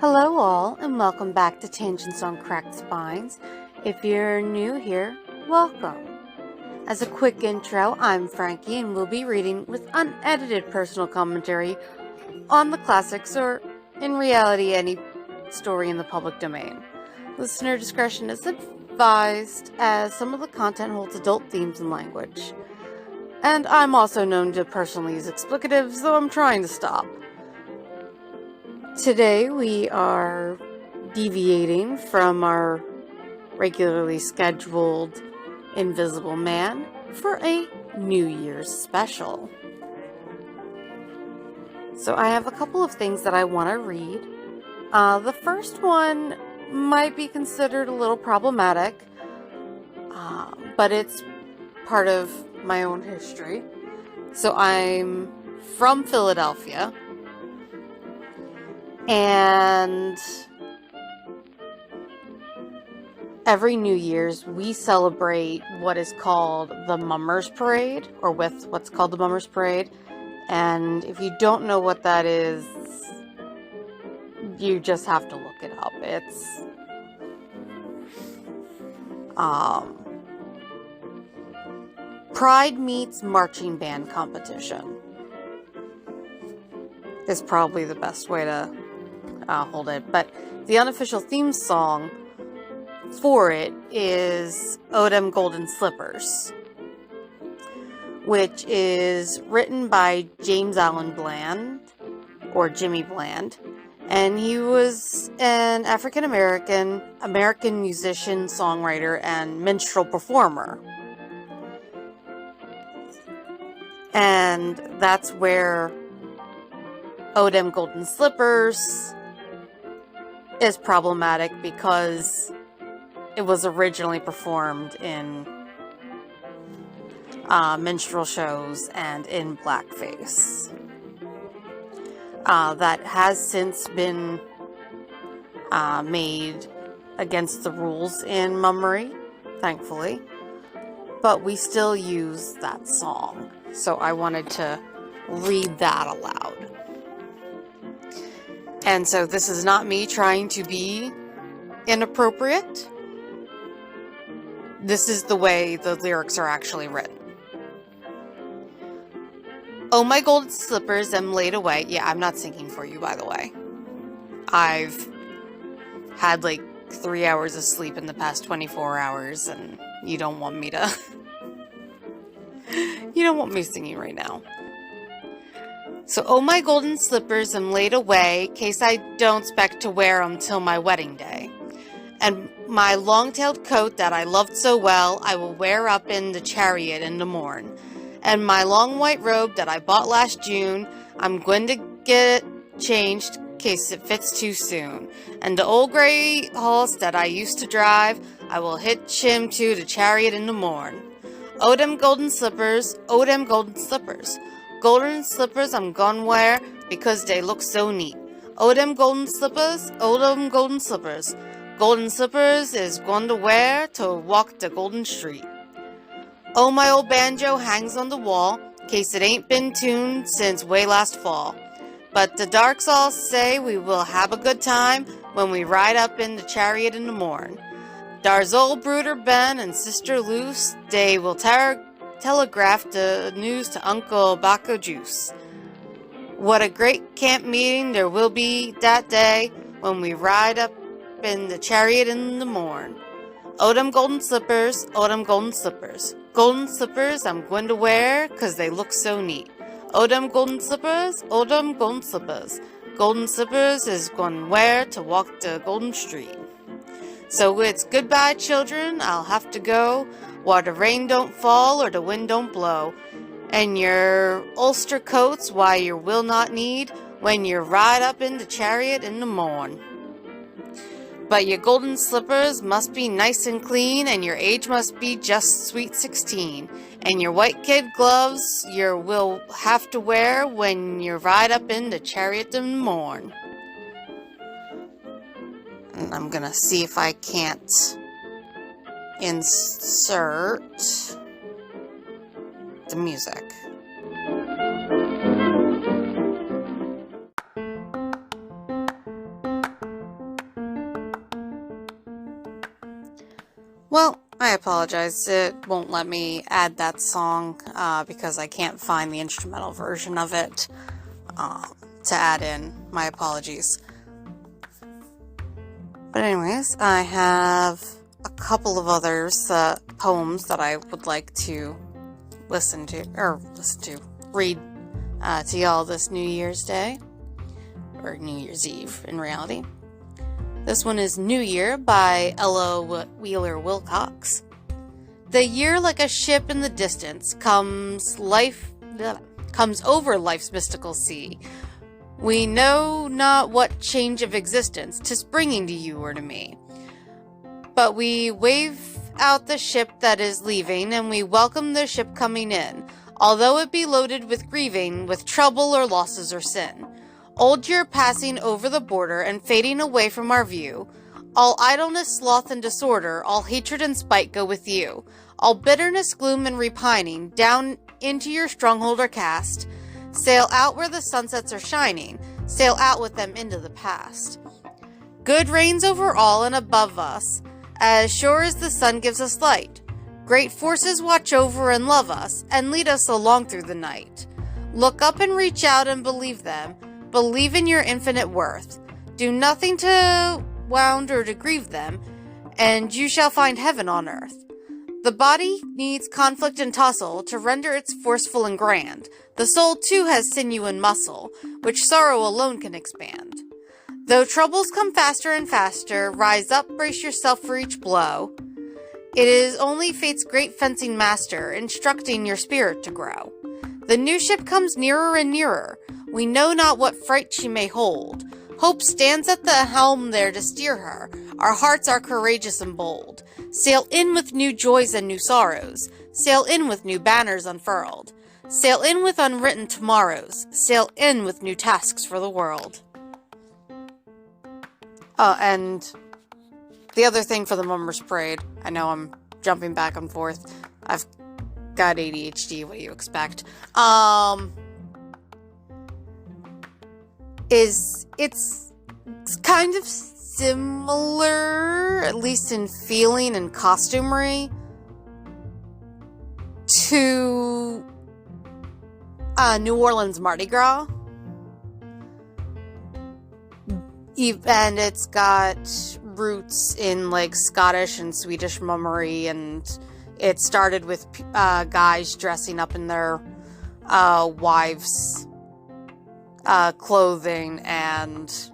Hello all, and welcome back to Tangents on Cracked Spines. If you're new here, welcome. As a quick intro, I'm Frankie, and we'll be reading with unedited personal commentary on the classics, or in reality, any story in the public domain. Listener discretion is advised, as some of the content holds adult themes and language. And I'm also known to personally use explicatives, though I'm trying to stop. Today we are deviating from our regularly scheduled Invisible Man for a New Year's special. So I have a couple of things that I want to read. The first one might be considered a little problematic, but it's part of my own history. So I'm from Philadelphia. And every New Year's, we celebrate what is called the Mummers Parade, or with what's called the Mummers Parade. And if you don't know what that is, you just have to look it up. It's Pride meets marching band competition is probably the best way to hold it. But the unofficial theme song for it is "O Dem Golden Slippers," which is written by James Allen Bland, or Jimmy Bland, and he was an African-American musician, songwriter, and minstrel performer. And that's where "O Dem Golden Slippers" is problematic, because it was originally performed in minstrel shows and in blackface. That has since been made against the rules in mummery, thankfully, but we still use that song, so I wanted to read that aloud. And so this is not me trying to be inappropriate. This is the way the lyrics are actually written. "Oh, my golden slippers am laid away." Yeah, I'm not singing for you, by the way. I've had like 3 hours of sleep in the past 24 hours, and you don't want me to... You don't want me singing right now. So, "Oh, my golden slippers am laid away, case I don't 'spect to wear 'em till my wedding day. And my long-tailed coat that I loved so well, I will wear up in the chariot in the morn. And my long white robe that I bought last June, I'm gwine to get changed, case it fits too soon. And the old gray horse that I used to drive, I will hitch him to the chariot in the morn. O dem golden slippers, O dem golden slippers. Golden slippers I'm gonna wear, because they look so neat. O dem golden slippers, O dem golden slippers. Golden slippers is going to wear to walk the golden street. Oh, my old banjo hangs on the wall, case it ain't been tuned since way last fall. But the darks all say we will have a good time when we ride up in the chariot in the morn. Dar's old brooder Ben and sister Luce, they will telegraph the news to Uncle Baco Juice. What a great camp meeting there will be that day when we ride up in the chariot in the morn. O dem golden slippers, O dem golden slippers. Golden slippers I'm going to wear, 'cause they look so neat. O dem golden slippers, O dem golden slippers. Golden slippers is going to wear to walk the golden street. So it's goodbye, children, I'll have to go, while the rain don't fall or the wind don't blow. And your ulster coats, why you will not need, when you ride up in the chariot in the morn. But your golden slippers must be nice and clean, and your age must be just sweet 16. And your white kid gloves you will have to wear when you ride up in the chariot in the morn. And I'm gonna see if I can't insert the music. apologize. It won't let me add that song because I can't find the instrumental version of it to add in. My apologies. But anyways, I have a couple of others, poems that I would like to read to y'all this New Year's Day, or New Year's Eve in reality. This one is New Year by Ella Wheeler Wilcox. The year like a ship in the distance comes over life's mystical sea. We know not what change of existence 'tis bringing to you or to me. But we wave out the ship that is leaving, and we welcome the ship coming in, although it be loaded with grieving, with trouble or losses or sin. Old year passing over the border and fading away from our view. All idleness, sloth, and disorder, all hatred and spite go with you. All bitterness, gloom, and repining, down into your stronghold are cast. Sail out where the sunsets are shining, sail out with them into the past. Good reigns over all and above us, as sure as the sun gives us light. Great forces watch over and love us, and lead us along through the night. Look up and reach out and believe them, believe in your infinite worth. Do nothing to wound or to grieve them, and you shall find heaven on earth. The body needs conflict and tussle to render its forceful and grand. The soul too has sinew and muscle, which sorrow alone can expand. Though troubles come faster and faster, rise up, brace yourself for each blow. It is only fate's great fencing master, instructing your spirit to grow. The new ship comes nearer and nearer. We know not what fright she may hold. Hope stands at the helm there to steer her. Our hearts are courageous and bold. Sail in with new joys and new sorrows. Sail in with new banners unfurled. Sail in with unwritten tomorrows. Sail in with new tasks for the world. And the other thing for the Mummers Parade, I know I'm jumping back and forth. I've got ADHD, what do you expect? It's kind of similar, at least in feeling and costumery, to New Orleans Mardi Gras. And it's got roots in like Scottish and Swedish mummery, and it started with guys dressing up in their wives' clothing and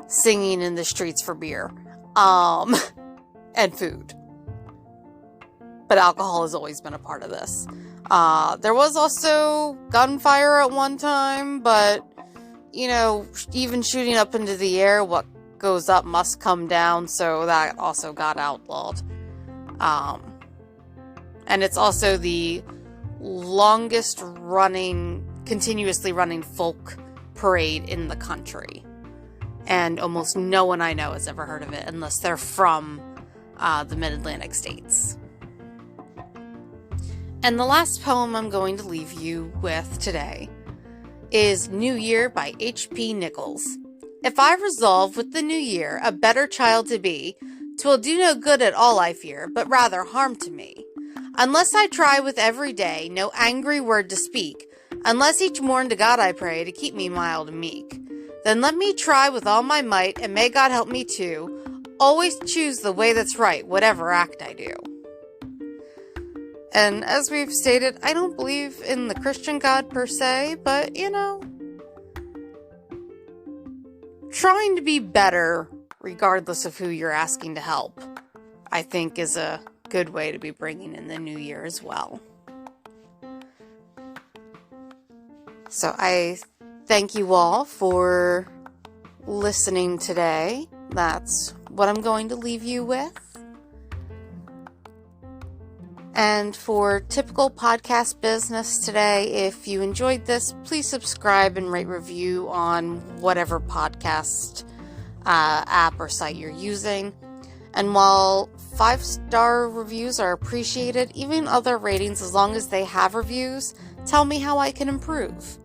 singing in the streets for beer and food. But alcohol has always been a part of this. There was also gunfire at one time, but you know, even shooting up into the air, what goes up must come down, so that also got outlawed. And it's also the longest running, continuously running folk parade in the country. And almost no one I know has ever heard of it, unless they're from the Mid-Atlantic states. And the last poem I'm going to leave you with today is New Year by H.P. Nichols. If I resolve with the new year a better child to be, 'twill do no good at all I fear, but rather harm to me. Unless I try with every day no angry word to speak, unless each morn to God I pray to keep me mild and meek, then let me try with all my might, and may God help me to always choose the way that's right, whatever act I do. And as we've stated, I don't believe in the Christian God per se, but, you know, trying to be better regardless of who you're asking to help, I think is a good way to be bringing in the new year as well. So I thank you all for listening today. That's what I'm going to leave you with. And for typical podcast business today, if you enjoyed this, please subscribe and rate review on whatever podcast app or site you're using. And while 5-star reviews are appreciated, even other ratings, as long as they have reviews, tell me how I can improve.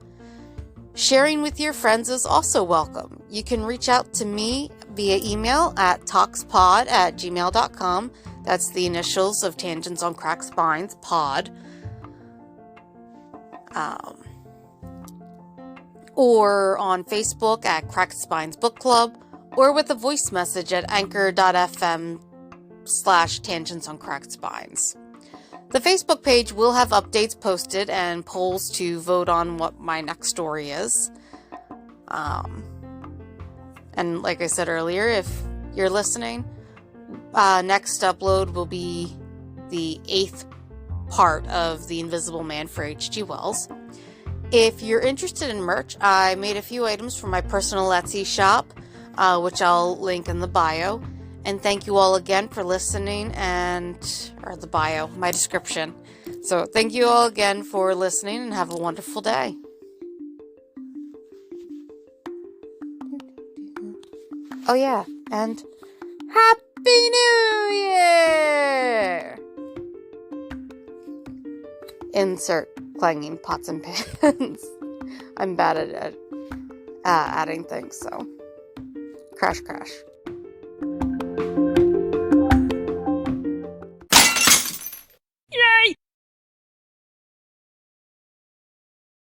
Sharing with your friends is also welcome. You can reach out to me via email at talkspod@gmail.com. That's the initials of Tangents on Cracked Spines, pod. Or on Facebook at Cracked Spines Book Club, or with a voice message at anchor.fm/Tangents on Cracked Spines. The Facebook page will have updates posted and polls to vote on what my next story is. And like I said earlier, if you're listening, next upload will be the 8th part of The Invisible Man for H.G. Wells. If you're interested in merch, I made a few items for my personal Etsy shop, which I'll link in the bio. And thank you all again for listening or the bio, my description. So thank you all again for listening and have a wonderful day. Oh yeah, and Happy New Year! Insert clanging pots and pans. I'm bad at adding things, so crash.